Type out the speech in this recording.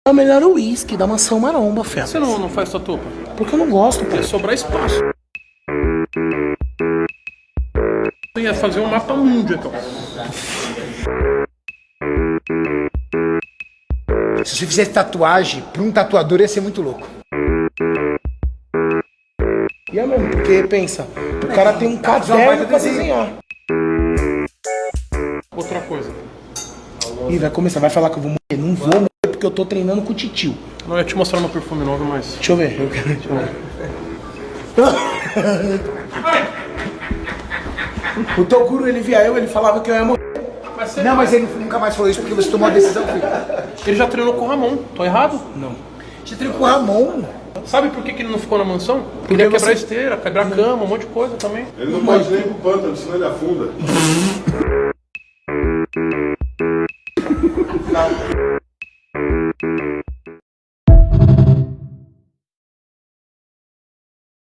É o melhor uísque da mansão maromba, fé. Você não faz tatupa? Porque eu não gosto, pô. Ia sobrar espaço. Eu ia fazer um mapa mundo, então. Se você fizesse tatuagem, pra um tatuador ia ser muito louco. E é mesmo, porque pensa, o cara tem um caderno pra desenhar. Outra coisa. Ih, vai começar, vai falar que eu vou morrer. Não vou morrer porque eu tô treinando com o titio. Não, eu ia te mostrar meu perfume novo, mas... Deixa eu ver. Deixa eu ver. O Toguro, ele via eu, ele falava que eu ia morrer. Não, mas ele nunca mais falou isso porque você tomou a decisão, filho. Ele já treinou com o Ramon, tô errado? Não. Você treinou com o Ramon. Sabe por que ele não ficou na mansão? Porque ele ia quebrar esteira, quebrar cama, um monte de coisa também. Ele não pode nem ir pro pântano, senão ele afunda.